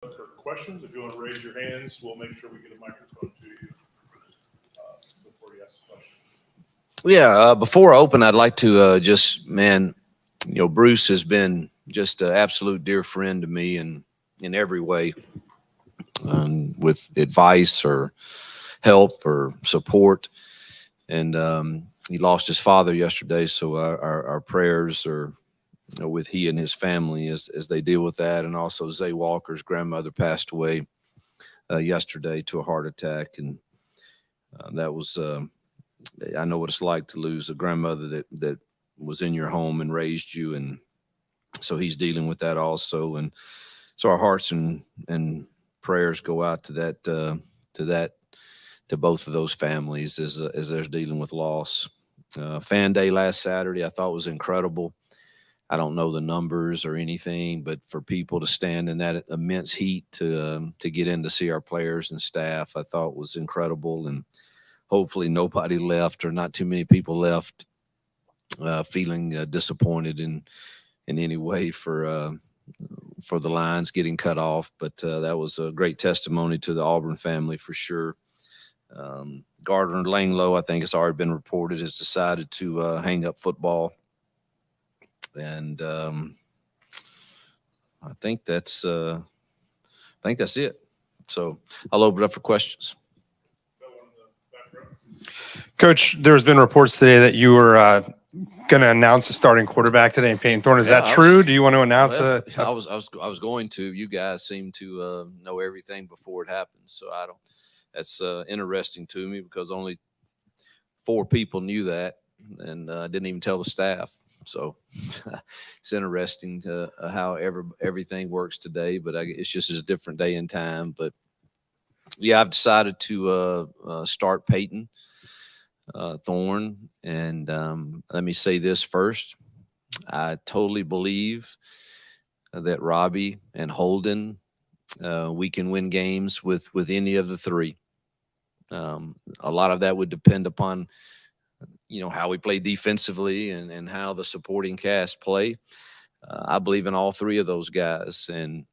For questions, if you want to raise your hands, we'll make sure we get a microphone to you before you ask the question. Yeah, before I open, I'd like to Bruce has been just an absolute dear friend to me in every way, with advice or help or support. And he lost his father yesterday, so our prayers are with he and his family as they deal with that. And also Zay Walker's grandmother passed away yesterday to a heart attack, and that was I know what it's like to lose a grandmother that was in your home and raised you, and so he's dealing with that also. And so our hearts and prayers go out to both of those families as they're dealing with loss. Fan day last Saturday, I thought was incredible. I don't know the numbers or anything, but for people to stand in that immense heat to get in to see our players and staff, I thought was incredible. And hopefully nobody left, or not too many people left feeling disappointed in any way for the Lions getting cut off. But that was a great testimony to the Auburn family for sure. Gardner Langlow, I think it's already been reported, has decided to hang up football. And I think that's it. So I'll open it up for questions. Coach, there's been reports today that you were going to announce a starting quarterback today in Payton Thorne. Is that true? Do you want to announce I was going to. You guys seem to know everything before it happens, so I don't. That's interesting to me because only 4 people knew that, and I didn't even tell the staff. So it's interesting to how everything works today, but it's just a different day and time. But yeah, I've decided to start Payton Thorne, and let me say this first: I totally believe that Robbie and Holden, we can win games with any of the 3. A lot of that would depend upon how we play defensively and how the supporting cast play. I believe in all 3 of those guys, and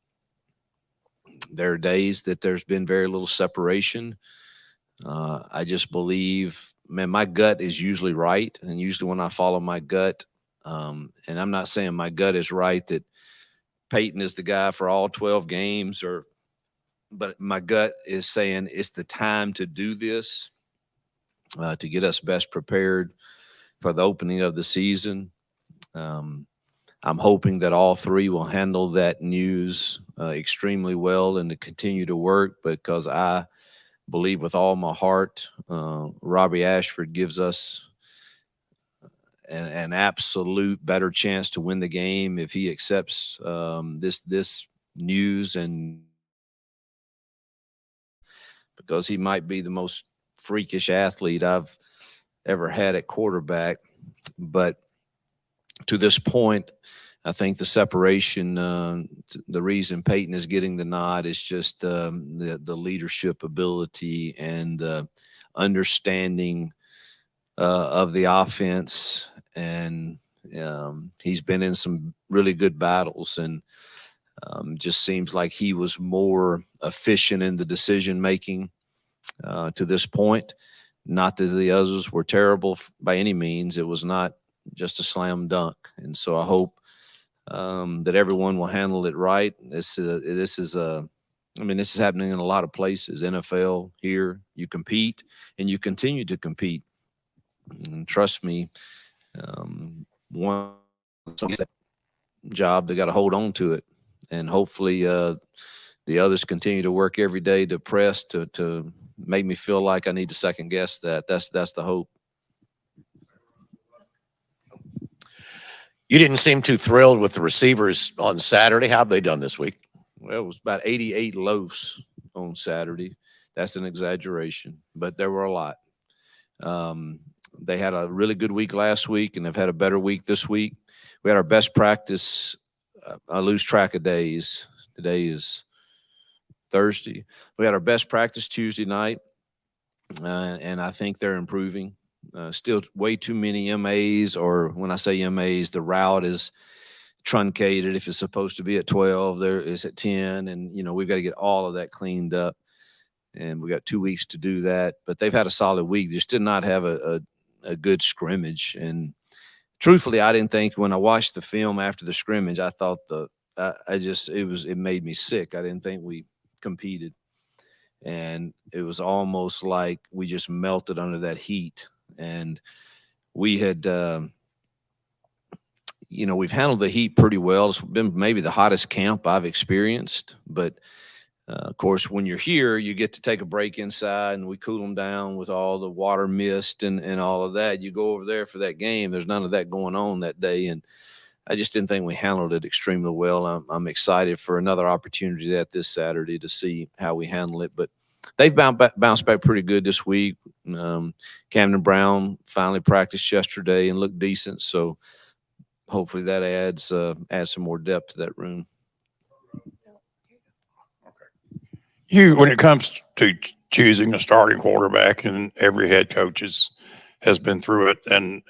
there are days that there's been very little separation. I just believe, man, my gut is usually right, and usually when I follow my gut, and I'm not saying my gut is right that Payton is the guy for all 12 games, but my gut is saying it's the time to do this. To get us best prepared for the opening of the season. I'm hoping that all 3 will handle that news extremely well and to continue to work, because I believe with all my heart, Robbie Ashford gives us an absolute better chance to win the game if he accepts this news, and because he might be the most freakish athlete I've ever had at quarterback. But to this point, I think the separation, the reason Payton is getting the nod is just the leadership ability and the understanding of the offense. And he's been in some really good battles, and just seems like he was more efficient in the decision-making to this point. Not that the others were terrible by any means. It was not just a slam dunk. And so I hope that everyone will handle it right. This is happening in a lot of places. NFL, here, you compete and you continue to compete. And trust me, one job, they got to hold on to it. And hopefully the others continue to work every day to press to make me feel like I need to second guess that. That's the hope. You didn't seem too thrilled with the receivers on Saturday. How have they done this week? Well, it was about 88 loafs on Saturday. That's an exaggeration, but there were a lot. They had a really good week last week, and they've had a better week this week. We had our best practice. I lose track of days. Today is Thursday. We had our best practice Tuesday night, and I think they're improving. Still way too many MAs, or when I say MAs, the route is truncated. If it's supposed to be at 12, there is at 10. And, we've got to get all of that cleaned up. And we got 2 weeks to do that. But they've had a solid week. They just did not have a good scrimmage. And truthfully, I didn't think when I watched the film after the scrimmage, I thought it made me sick. I didn't think we competed. And it was almost like we just melted under that heat. And we had, we've handled the heat pretty well. It's been maybe the hottest camp I've experienced. But, of course, when you're here, you get to take a break inside, and we cool them down with all the water mist and all of that. You go over there for that game. There's none of that going on that day. And I just didn't think we handled it extremely well. I'm excited for another opportunity this Saturday to see how we handle it. But they've bounced back pretty good this week. Camden Brown finally practiced yesterday and looked decent. So hopefully that adds some more depth to that room. Hugh, when it comes to choosing a starting quarterback, and every head coach has been through it, and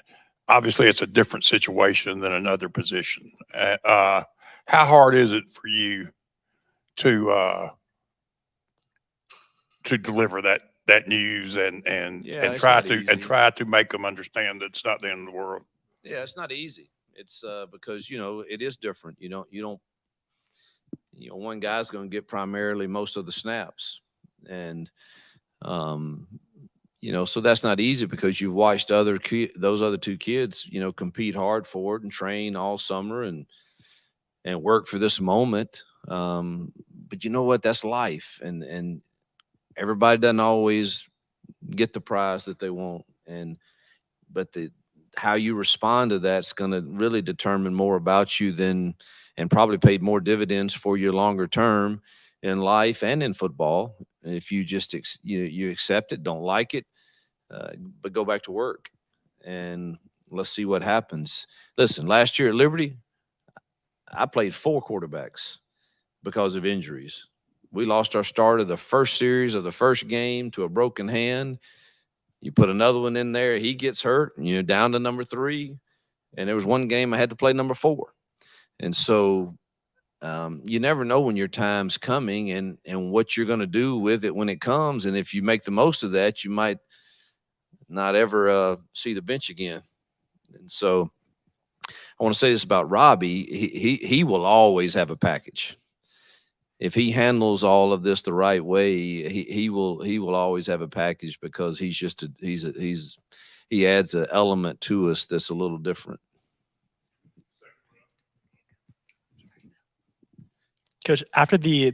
obviously it's a different situation than another position. How hard is it for you to deliver that news and try to make them understand that it's not the end of the world? Yeah, it's not easy. It's because it is different. You don't. One guy's going to get primarily most of the snaps, and so that's not easy because you've watched those other two kids, compete hard for it and train all summer and work for this moment. But you know what? That's life, and everybody doesn't always get the prize that they want, but how you respond to that's going to really determine more about you and probably paid more dividends for your longer term in life and in football. If you just you accept it, don't like it, but go back to work and let's see what happens. Listen, last year at Liberty, I played 4 quarterbacks because of injuries. We lost our start of the first series of the first game to a broken hand. You put another one in there, he gets hurt, and you're down to number 3. And there was one game I had to play number 4. And so you never know when your time's coming and what you're going to do with it when it comes. And if you make the most of that, you might not ever see the bench again. And so I want to say this about Robbie. He will always have a package. If he handles all of this the right way, he will always have a package because he adds an element to us that's a little different. Coach, after the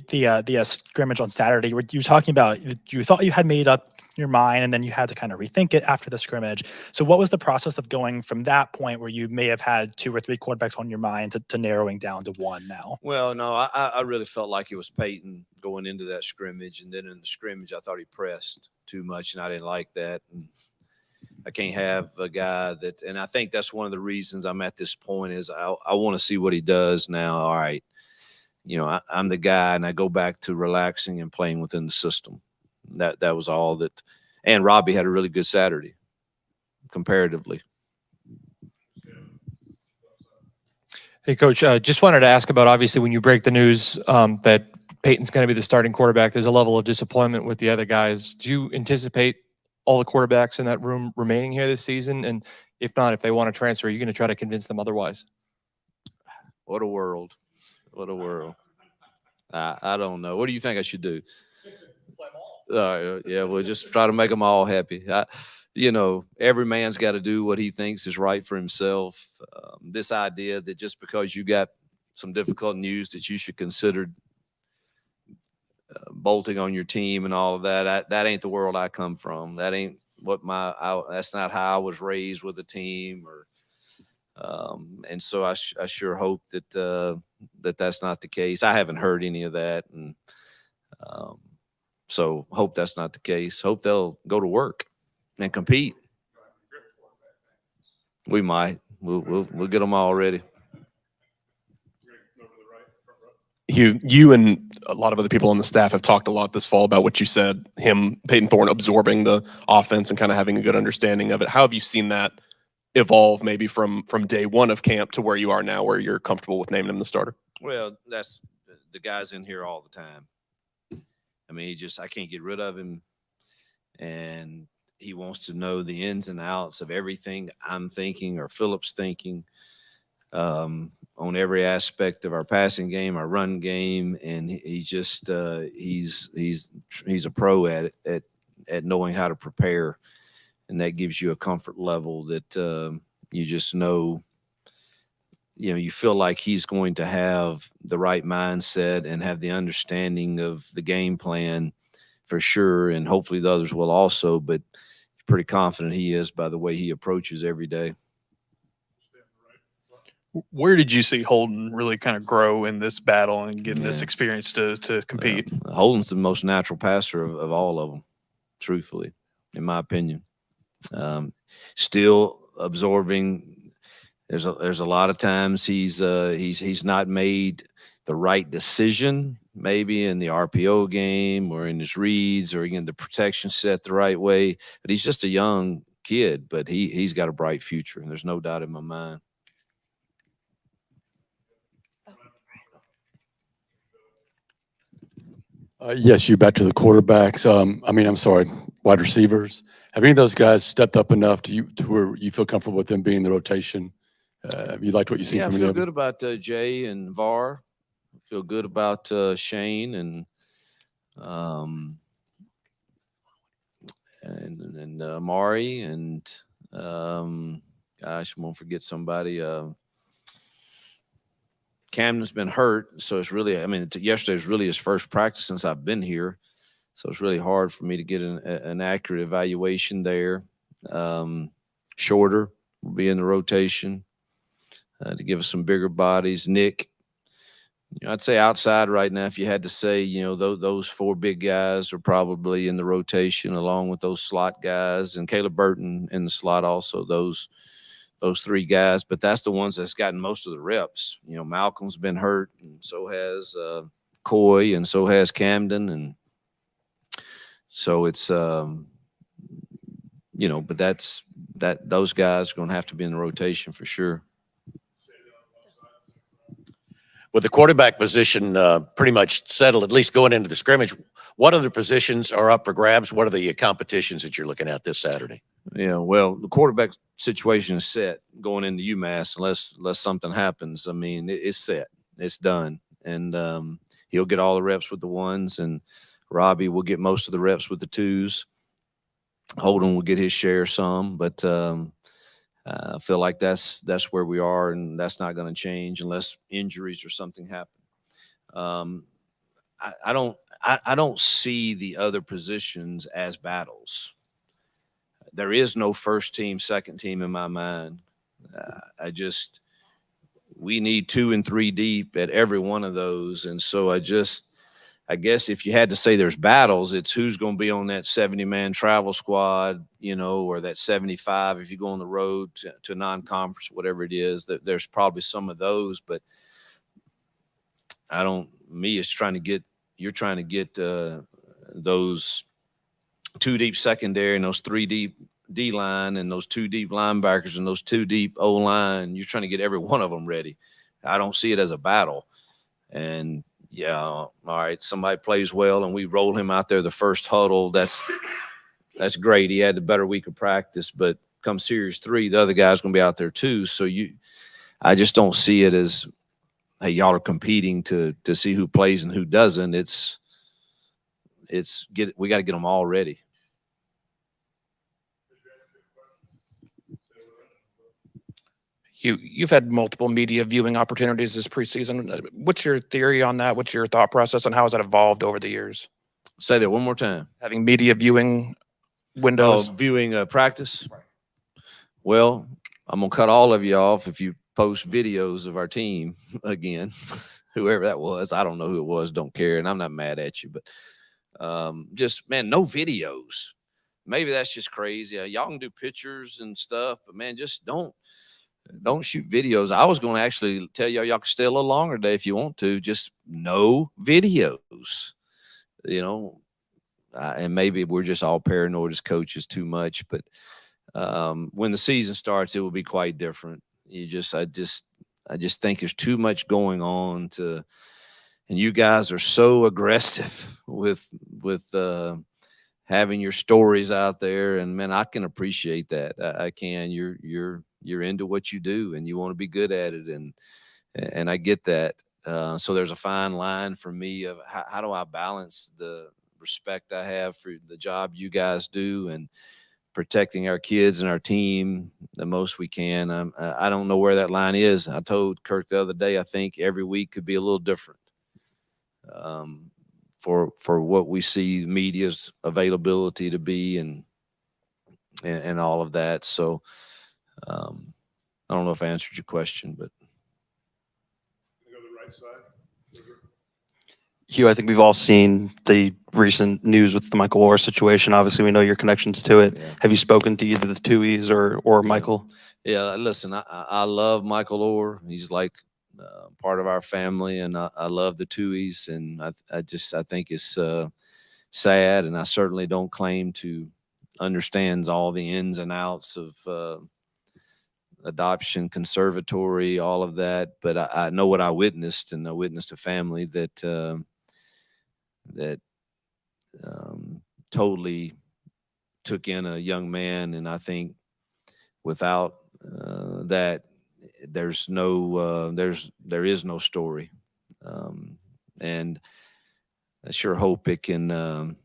scrimmage on Saturday, you were talking about you thought you had made up your mind and then you had to kind of rethink it after the scrimmage. So what was the process of going from that point where you may have had 2 or 3 quarterbacks on your mind to narrowing down to 1 now? Well, no, I really felt like it was Payton going into that scrimmage. And then in the scrimmage, I thought he pressed too much and I didn't like that. And I can't have a guy that, and I think that's one of the reasons I'm at this point is I want to see what he does now. All right. I'm the guy, and I go back to relaxing and playing within the system. That was all that. And Robbie had a really good Saturday, comparatively. Hey, Coach, just wanted to ask about, obviously, when you break the news that Payton's going to be the starting quarterback, there's a level of disappointment with the other guys. Do you anticipate all the quarterbacks in that room remaining here this season? And if not, if they want to transfer, are you going to try to convince them otherwise? What a world. What a world. I don't know. What do you think I should do? Yeah, we'll just try to make them all happy. Every man's got to do what he thinks is right for himself. This idea that just because you got some difficult news that you should consider bolting on your team and all of that, that ain't the world I come from. That ain't what that's not how I was raised with a team and so I sure hope that that's not the case. I haven't heard any of that, and so hope that's not the case. Hope they'll go to work and compete. We might. We'll get them all ready. You and a lot of other people on the staff have talked a lot this fall about what you said, Payton Thorne absorbing the offense and kind of having a good understanding of it. How have you seen that evolve maybe from day one of camp to where you are now, where you're comfortable with naming him the starter? Well, that's the guy's in here all the time. I mean, I can't get rid of him. And he wants to know the ins and outs of everything I'm thinking or Philip's thinking on every aspect of our passing game, our run game. And he's a pro at it, at knowing how to prepare. And that gives you a comfort level that you just know, you feel like he's going to have the right mindset and have the understanding of the game plan for sure. And hopefully the others will also, but pretty confident he is by the way he approaches every day. Where did you see Holden really kind of grow in this battle and getting this Yeah. experience to compete? Holden's the most natural passer of all of them, truthfully, in my opinion. Still absorbing. There's a lot of times he's not made the right decision, maybe in the RPO game or in his reads or again the protection set the right way. But he's just a young kid, but he's got a bright future, and there's no doubt in my mind. Yes, you back to the quarterbacks. I'm sorry, wide receivers. Have any of those guys stepped up enough to where you feel comfortable with them being in the rotation? Have you liked what you've seen Yeah, I from feel them? good about Jay and VAR. I feel good about Shane and Amari and gosh, I won't forget somebody. Camden's been hurt, so it's really, yesterday was really his first practice since I've been here, so it's really hard for me to get an accurate evaluation there. Shorter will be in the rotation to give us some bigger bodies. Nick, I'd say outside right now, if you had to say, those four big guys are probably in the rotation along with those slot guys, and Caleb Burton in the slot also, those three guys, but that's the ones that's gotten most of the reps. Malcolm's been hurt, and so has Coy, and so has Camden, and so it's but those guys are going to have to be in the rotation for sure. With the quarterback position pretty much settled, at least going into the scrimmage, what other positions are up for grabs? What are the competitions that you're looking at this Saturday? Yeah, well, the quarterback situation is set going into UMass unless something happens. It's set. It's done. And he'll get all the reps with the ones, and Robbie will get most of the reps with the twos. Holden will get his share some, but I feel like that's where we are, and that's not going to change unless injuries or something happen. I don't see the other positions as battles. There is no first team, second team in my mind. We need 2 and 3 deep at every one of those. And so I guess if you had to say there's battles, it's who's going to be on that 70-man travel squad, or that 75 if you go on the road to non-conference, whatever it is. There's probably some of those, but you're trying to get those 2 deep secondary and those 3 deep D-line and those 2 deep linebackers and those 2 deep O-line. You're trying to get every one of them ready. I don't see it as a battle. And yeah, all right, somebody plays well and we roll him out there the first huddle. That's great. He had the better week of practice, but come Series 3, the other guy's going to be out there too. So I just don't see it as, hey, y'all are competing to see who plays and who doesn't. We got to get them all ready. You've had multiple media viewing opportunities this preseason. What's your theory on that? What's your thought process, and how has that evolved over the years? Say that one more time. Having media viewing windows. Viewing practice. Well, I'm gonna cut all of you off if you post videos of our team again. Whoever that was, I don't know who it was. Don't care, and I'm not mad at you, but just man, no videos. Maybe that's just crazy. Y'all can do pictures and stuff, but man, just don't shoot videos. I was going to actually tell y'all can stay a little longer today if you want to. Just no videos, and maybe we're just all paranoid as coaches too much. But when the season starts, it will be quite different. I just think there's too much going on and you guys are so aggressive with having your stories out there, and man, I can appreciate that. I can. You're into what you do, and you want to be good at it, and I get that. So there's a fine line for me of how do I balance the respect I have for the job you guys do and protecting our kids and our team the most we can. I don't know where that line is. I told Kirk the other day, I think every week could be a little different. For what we see media's availability to be and all of that. So I don't know if I answered your question, but Go to the right side. Hugh, I think we've all seen the recent news with the Michael Orr situation. Obviously, we know your connections to it. yeah. Have you spoken to either the Tuohys or Michael? Yeah, listen, I love Michael Orr. He's like part of our family, and I love the Tuohys, and I think it's sad, and I certainly don't claim to understand all the ins and outs of adoption, conservatory, all of that, but I know what I witnessed, and I witnessed a family that totally took in a young man, and I think without that, there is no story, and I sure hope it can.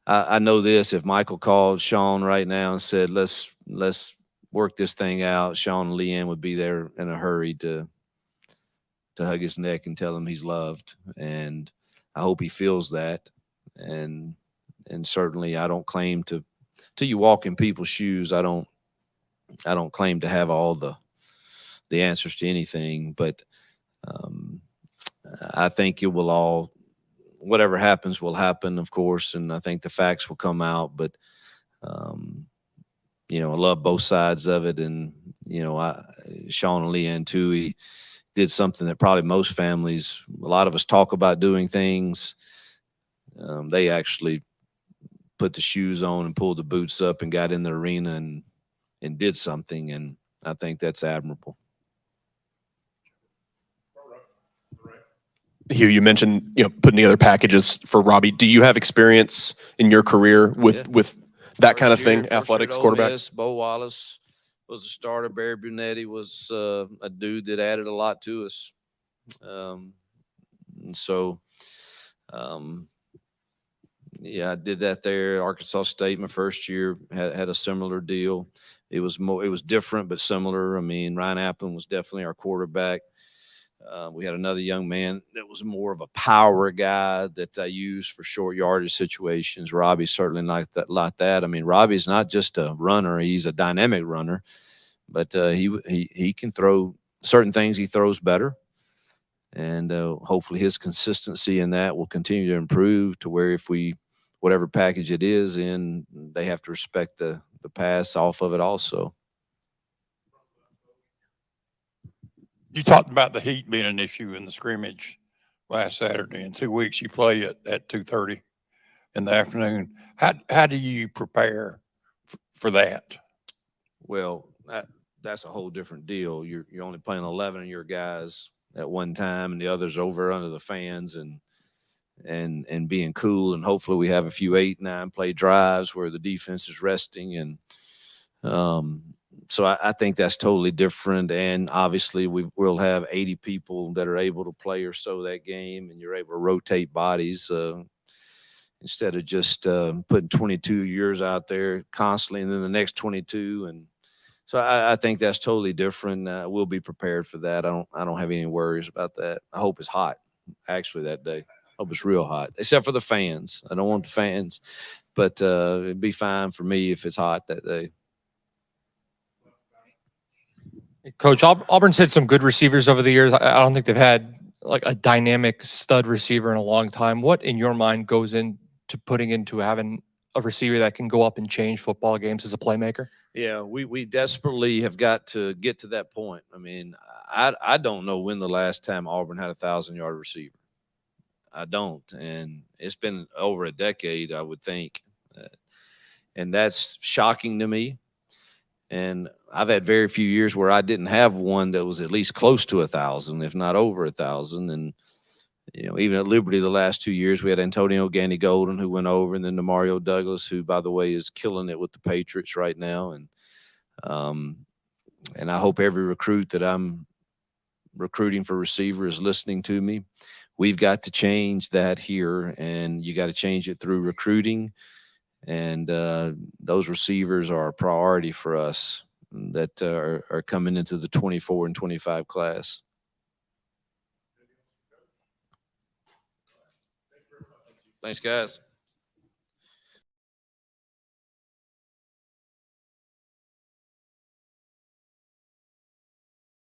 I know this: if Michael called Sean right now and said, "Let's work this thing out," Sean and Leanne would be there in a hurry to hug his neck and tell him he's loved, and I hope he feels that. And certainly, I don't claim to. Till you walk in people's shoes, I don't claim to have all the answers to anything, but I think it will all, whatever happens will happen, of course, and I think the facts will come out. But I love both sides of it, and Sean and Leanne too. He did something that probably most families, a lot of us talk about doing things. They actually put the shoes on and pulled the boots up and got in the arena and did something, and I think that's admirable. Hugh, you mentioned putting together packages for Robbie. Do you have experience in your career with that kind of thing? Athletics, quarterbacks. Bo Wallace was a starter. Barry Brunetti was a dude that added a lot to us. And so, I did that there. Arkansas State, my first year, had a similar deal. It was different, but similar. I mean, Ryan Applin was definitely our quarterback. We had another young man that was more of a power guy that I used for short yardage situations. Robbie's certainly like that. I mean, Robbie's not just a runner; he's a dynamic runner. But he can throw certain things. He throws better, and hopefully his consistency in that will continue to improve to where whatever package it is in, they have to respect the pass off of it also. You talked about the heat being an issue in the scrimmage last Saturday. In 2 weeks, you play at 2:30 in the afternoon. How do you prepare for that? Well, that's a whole different deal. You're only playing 11 of your guys at one time, and the others over under the fans and being cool. And hopefully we have a few 8-9 play drives where the defense is resting. And so I think that's totally different. And obviously we'll have 80 people that are able to play or so that game, and you're able to rotate bodies instead of just putting 22 years out there constantly and then the next 22. And so I think that's totally different. We'll be prepared for that. I don't have any worries about that. I hope it's hot actually that day. I hope it's real hot, except for the fans. I don't want the fans, but it'd be fine for me if it's hot that day. Coach, Auburn's had some good receivers over the years. I don't think they've had like a dynamic stud receiver in a long time. What in your mind goes into putting into having a receiver that can go up and change football games as a playmaker? Yeah, we desperately have got to get to that point. I mean, I don't know when the last time Auburn had a 1,000-yard receiver. I don't, and it's been over a decade, I would think, and that's shocking to me. And I've had very few years where I didn't have one that was at least close to 1,000, if not over 1,000. And, even at Liberty the last 2 years, we had Antonio Gandy Golden who went over, and then Mario Douglas, who, by the way, is killing it with the Patriots right now. And I hope every recruit that I'm recruiting for receiver is listening to me. We've got to change that here, and you got to change it through recruiting. And those receivers are a priority for us that are coming into the 24 and 25 class. Thanks, guys.